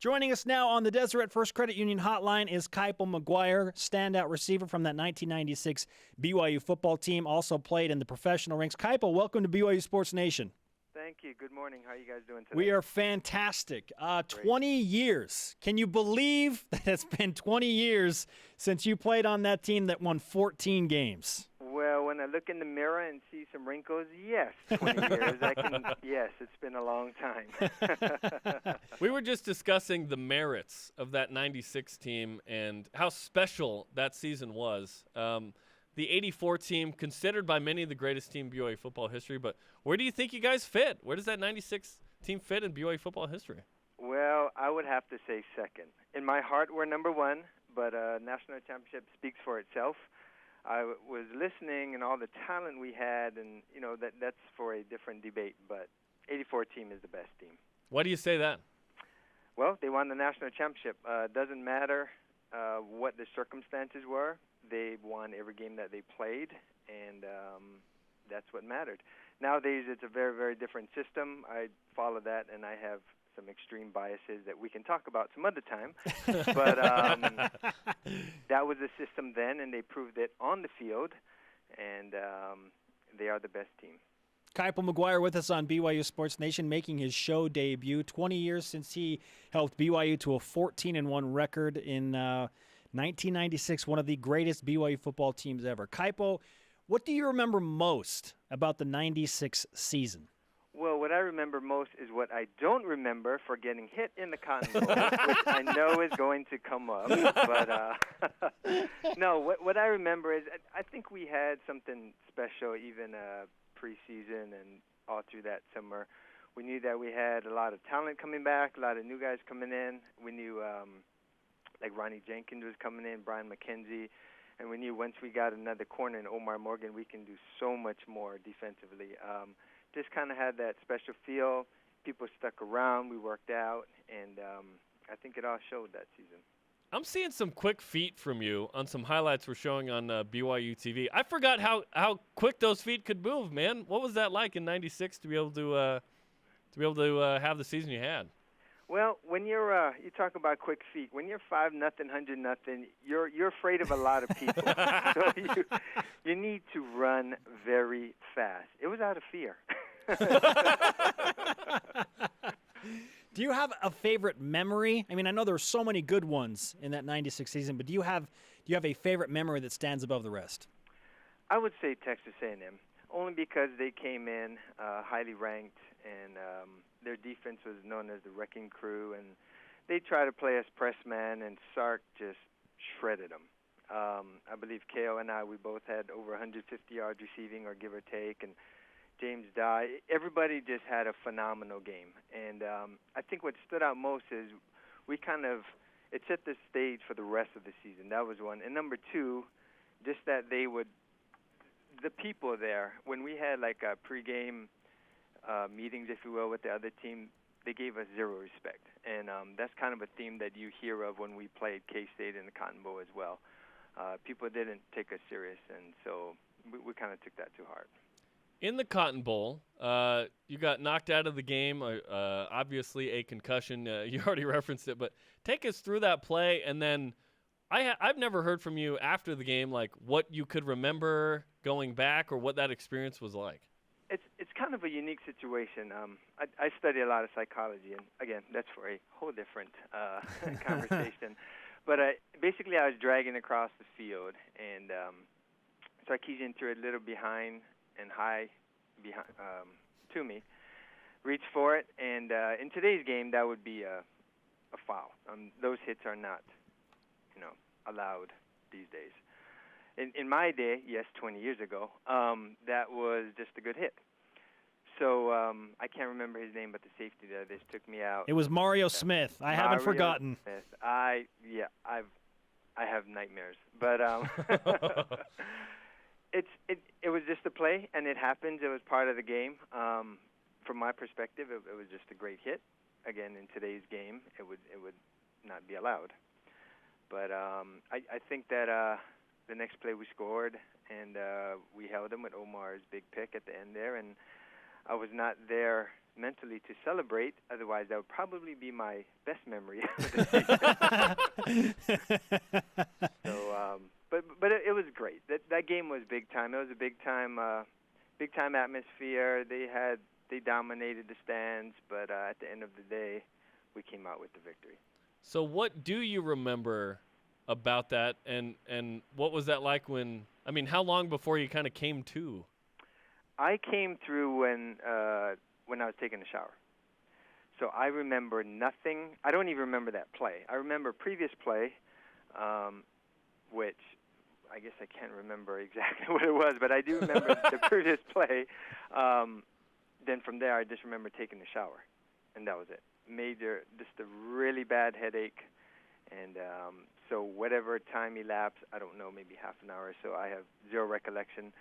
Joining us now on the Deseret First Credit Union hotline is Kaipo McGuire, standout receiver from that 1996 BYU football team, also played in the professional ranks. Kaipo, welcome to BYU Sports Nation. Thank you. Good morning. How are you guys doing today? We are fantastic. 20 years. Can you believe that it's been 20 years since you played on that team that won 14 games? Well, when I look in the mirror and see some wrinkles, yes, 20 years. Yes, it's been a long time. We were just discussing the merits of that 96 team and how special that season was. The 84 team, considered by many the greatest team in BYU football history, but where do you think you guys fit? Where does that 96 team fit in BYU football history? Well, I would have to say second. In my heart, we're number one, but national championship speaks for itself. I was listening and all the talent we had, and that's for a different debate. But 84 team is the best team. Why do you say that? Well, they won the national championship. Doesn't matter what the circumstances were. They won every game that they played, and that's what mattered. Nowadays, it's a very, very different system. I follow that, and I have some extreme biases that we can talk about some other time. But that was the system then, and they proved it on the field, and they are the best team. Kaipo McGuire with us on BYU Sports Nation, making his show debut. 20 years since he helped BYU to a 14-1 record in 1996, one of the greatest BYU football teams ever. Kaipo, what do you remember most about the 96 season? Well, what I remember most is what I don't remember for getting hit in the Cotton Bowl, which I know is going to come up. But no, what I remember is I think we had something special even preseason and all through that summer. We knew that we had a lot of talent coming back, a lot of new guys coming in. We knew like Ronnie Jenkins was coming in, Brian McKenzie, and we knew once we got another corner in Omar Morgan, we can do so much more defensively. Just kind of had that special feel. People stuck around. We worked out, and I think it all showed that season. I'm seeing some quick feet from you on some highlights we're showing on BYUtv. I forgot how quick those feet could move, man. What was that like in '96 to be able to have the season you had? Well, when you talk about quick feet, when you're 5-0, 100-0, you're afraid of a lot of people. So you need to run very fast. It was out of fear. Do you have a favorite memory? I mean, I know there were so many good ones in that 96 season, but do you have a favorite memory that stands above the rest? I would say Texas A&M, only because they came in highly ranked, and their defense was known as the Wrecking Crew, and they tried to play us press man, and Sark just shredded them. I believe K.O. and I, we both had over 150 yards receiving, or give or take, and James Dye. Everybody just had a phenomenal game. And I think what stood out most is it set the stage for the rest of the season. That was one. And number two, just that the people there, when we had like a pregame meetings, if you will, with the other team, they gave us zero respect. And that's kind of a theme that you hear of when we played K-State in the Cotton Bowl as well. People didn't take us serious, and so we kind of took that to heart. In the Cotton Bowl, you got knocked out of the game, obviously a concussion. You already referenced it, but take us through that play, and then I've never heard from you after the game, like what you could remember going back or what that experience was like. It's kind of a unique situation. I study a lot of psychology, and again, that's for a whole different conversation. But basically, I was dragging across the field, and so I keyed into it a little behind and high behind to me, reach for it, and in today's game, that would be a foul. Those hits are not, allowed these days. In my day, yes, 20 years ago, that was just a good hit. So I can't remember his name, but the safety there just took me out. It was Mario Smith. I haven't forgotten. Smith. I have nightmares, but it was just a play, and it happens. It was part of the game. From my perspective, it was just a great hit. Again, in today's game, it would not be allowed. But I think that the next play we scored, and we held them with Omar's big pick at the end there, and I was not there mentally to celebrate. Otherwise, that would probably be my best memory of the season. So, but it was great. That game was big time. It was a big time atmosphere. They dominated the stands, but at the end of the day, we came out with the victory. So what do you remember about that, and what was that like when, I mean, how long before you kind of came to? I came through when I was taking a shower. So I remember nothing. I don't even remember that play. I remember previous play, which I guess I can't remember exactly what it was, but I do remember the previous play. Then from there, I just remember taking a shower, and that was it. Just a really bad headache, and so whatever time elapsed, I don't know, maybe half an hour or so, I have zero recollection.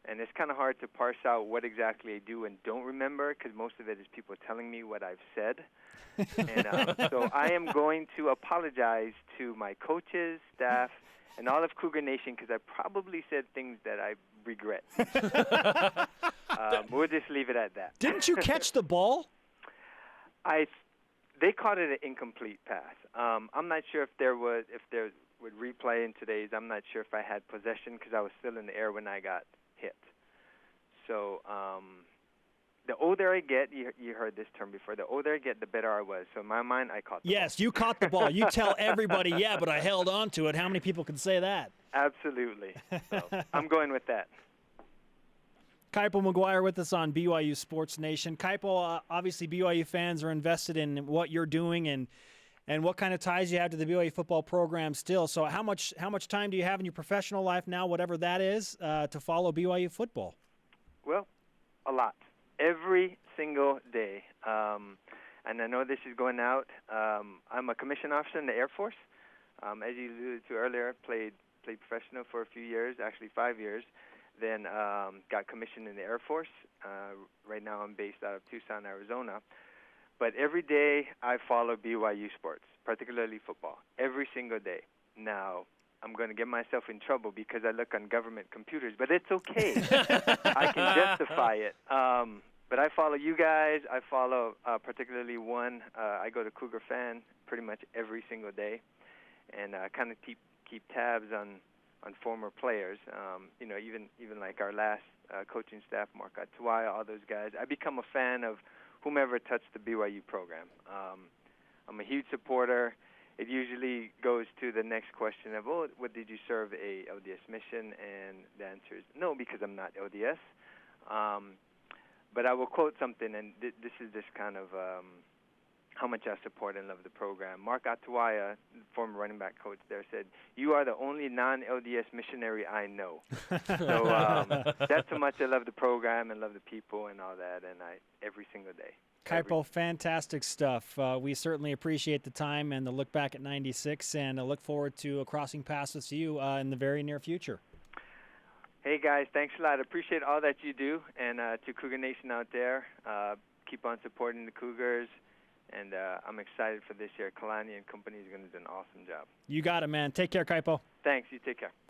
And it's kind of hard to parse out what exactly I do and don't remember, because most of it is people telling me what I've said. And so I am going to apologize to my coaches, staff, and all of Cougar Nation, because I probably said things that I regret. We'll just leave it at that. Didn't you catch the ball? They called it an incomplete pass. I'm not sure if there would replay in today's. I'm not sure if I had possession because I was still in the air when I got hit. So the older I get, you heard this term before, the older I get, the better I was. So in my mind, I caught the ball. Yes, you caught the ball. You tell everybody, yeah, but I held on to it. How many people can say that? Absolutely. So I'm going with that. Kaipo McGuire with us on BYU Sports Nation. Kaipo, obviously BYU fans are invested in what you're doing and what kind of ties you have to the BYU football program still. So how much time do you have in your professional life now, whatever that is, to follow BYU football? Well, a lot. Every single day. And I know this is going out. I'm a commissioned officer in the Air Force. As you alluded to earlier, played professional for a few years, actually 5 years. Then got commissioned in the Air Force. Right now I'm based out of Tucson, Arizona. But every day I follow BYU sports, particularly football, every single day. Now, I'm going to get myself in trouble because I look on government computers, but it's okay. I can justify it. But I follow you guys. I follow particularly one. I go to Cougar Fan pretty much every single day and kind of keep tabs on former players. Even like our last coaching staff, Mark Atuaya, all those guys. I become a fan of whomever touched the BYU program. I'm a huge supporter. It usually goes to the next question of, what did you serve a LDS mission? And the answer is no, because I'm not LDS. But I will quote something, and this is just kind of how much I support and love the program. Mark Atuaya, former running back coach there, said, "You are the only non-LDS missionary I know." So that's how much I love the program and love the people and all that, and every single day. Kaipo, fantastic stuff. We certainly appreciate the time and the look back at 96, and I look forward to crossing paths with you in the very near future. Hey, guys, thanks a lot. I appreciate all that you do, and to Cougar Nation out there, keep on supporting the Cougars. And I'm excited for this year. Kalani and company is going to do an awesome job. You got it, man. Take care, Kaipo. Thanks. You take care.